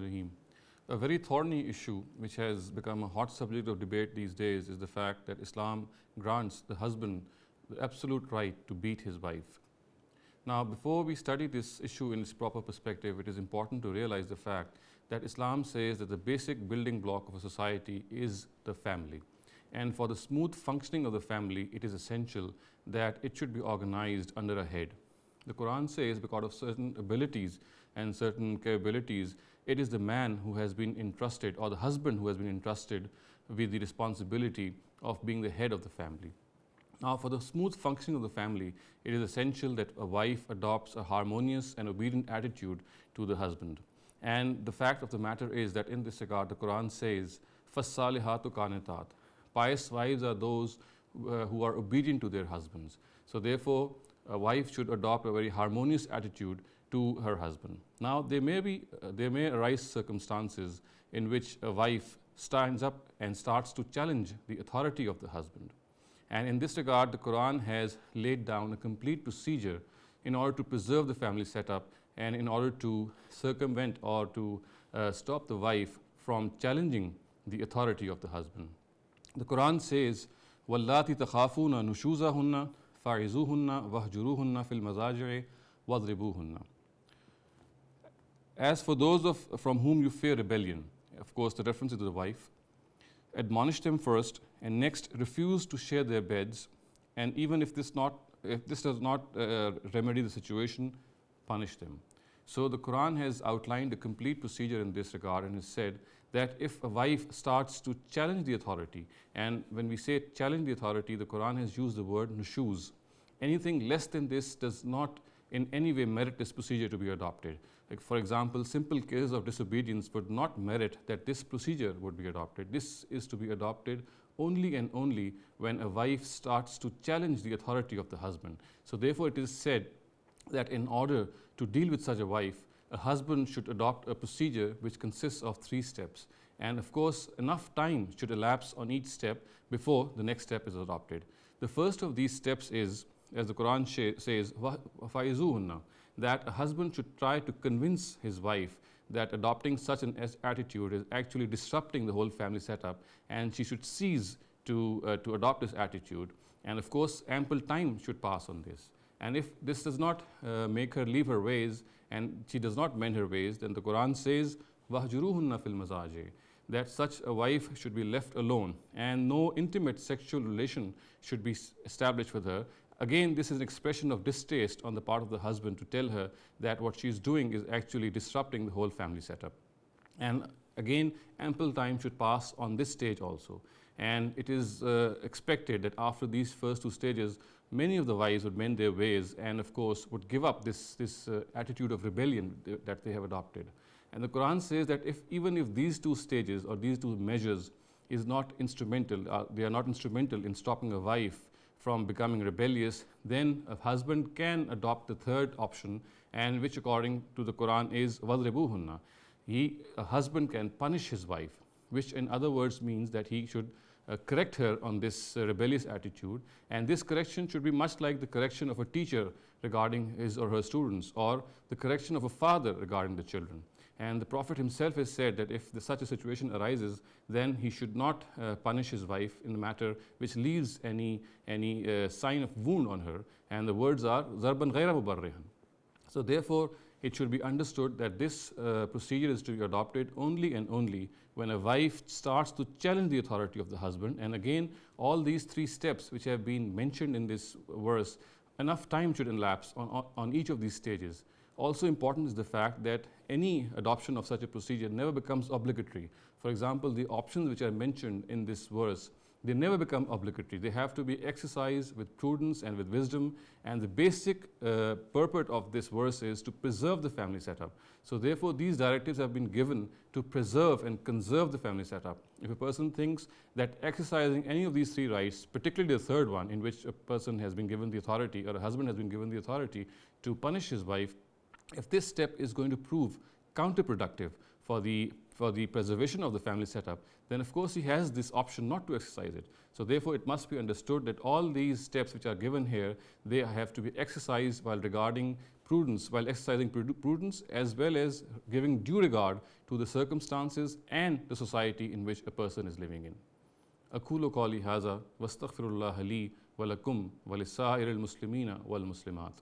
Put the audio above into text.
Rahim. A very thorny issue which has become a hot subject of debate these days is the fact that Islam grants the husband the absolute right to beat his wife. Now, before we study this issue in its proper perspective, it is important to realize the fact that Islam says that the basic building block of a society is the family. And for the smooth functioning of the family, it is essential that it should be organized under a head. The Quran says because of certain abilities and certain capabilities, it is the man who has been entrusted, or the husband who has been entrusted with the responsibility of being the head of the family. Now, for the smooth functioning of the family, it is essential that a wife adopts a harmonious and obedient attitude to the husband. And the fact of the matter is that in this regard, the Quran says, فَالصَّالِحَاتُ قَانِتَاتٌ. Pious wives are those who are obedient to their husbands. So therefore, a wife should adopt a very harmonious attitude to her husband. Now, there may arise circumstances in which a wife stands up and starts to challenge the authority of the husband. And in this regard, the Quran has laid down a complete procedure in order to preserve the family setup and in order to circumvent or to stop the wife from challenging the authority of the husband. The Quran says, وَاللَّاتِ تَخَافُونَ نُشُوزَهُنَّ فَعِزُوهُنَّ وَهْجُرُوهُنَّ فِي الْمَضَاجِعِ وَاضْرِبُوهُنَّ. As for those from whom you fear rebellion, of course the reference is to the wife, admonish them first, and next refuse to share their beds, and even if this does not remedy the situation, punish them. So the Quran has outlined a complete procedure in this regard and has said that if a wife starts to challenge the authority, and when we say challenge the authority, the Quran has used the word nushuz. Anything less than this does not in any way merit this procedure to be adopted. Like, for example, simple cases of disobedience would not merit that this procedure would be adopted. This is to be adopted only and only when a wife starts to challenge the authority of the husband. So therefore, it is said that in order to deal with such a wife, a husband should adopt a procedure which consists of 3 steps. And of course, enough time should elapse on each step before the next step is adopted. The first of these steps is, as the Quran says, فَائِزُوهُنَّ, that a husband should try to convince his wife that adopting such an attitude is actually disrupting the whole family setup, and she should cease to adopt this attitude. And of course, ample time should pass on this. And if this does not make her leave her ways and she does not mend her ways, then the Quran says, وَهْجُرُوهُنَّ فِي الْمَضَاجِعِ, that such a wife should be left alone and no intimate sexual relation should be established with her. Again, this is an expression of distaste on the part of the husband to tell her that what she is doing is actually disrupting the whole family setup. And again, ample time should pass on this stage also. And it is expected that after these first 2 stages, many of the wives would mend their ways and of course would give up this attitude of rebellion that they have adopted. And the Quran says that even if these 2 stages or these 2 measures is not instrumental, they are not instrumental in stopping a wife from becoming rebellious, then a husband can adopt the 3rd option, and which according to the Quran is وَضْرِبُوهُنَّ. A husband can punish his wife, which in other words means that he should correct her on this rebellious attitude, and this correction should be much like the correction of a teacher regarding his or her students, or the correction of a father regarding the children. And the Prophet himself has said that if such a situation arises, then he should not punish his wife in the matter which leaves any sign of wound on her, and the words are ضَرْبًا غَيْرَ مُبَرِّحًا. So therefore, it should be understood that this procedure is to be adopted only and only when a wife starts to challenge the authority of the husband. And again, all these 3 steps which have been mentioned in this verse, enough time should elapse on each of these stages. Also important is the fact that any adoption of such a procedure never becomes obligatory. For example, the options which are mentioned in this verse, they never become obligatory. They have to be exercised with prudence and with wisdom, and the basic purport of this verse is to preserve the family setup. So therefore, these directives have been given to preserve and conserve the family setup. If a person thinks that exercising any of these 3 rights, particularly the 3rd one, in which a person has been given the authority, or a husband has been given the authority to punish his wife, if this step is going to prove counterproductive for for the preservation of the family setup, then of course he has this option not to exercise it. So therefore it must be understood that all these steps which are given here, they have to be exercised while regarding prudence, while exercising prudence, as well as giving due regard to the circumstances and the society in which a person is living in. أقول قولي هذا واستغفر الله لي ولكم ولسائر المسلمين والمسلمات.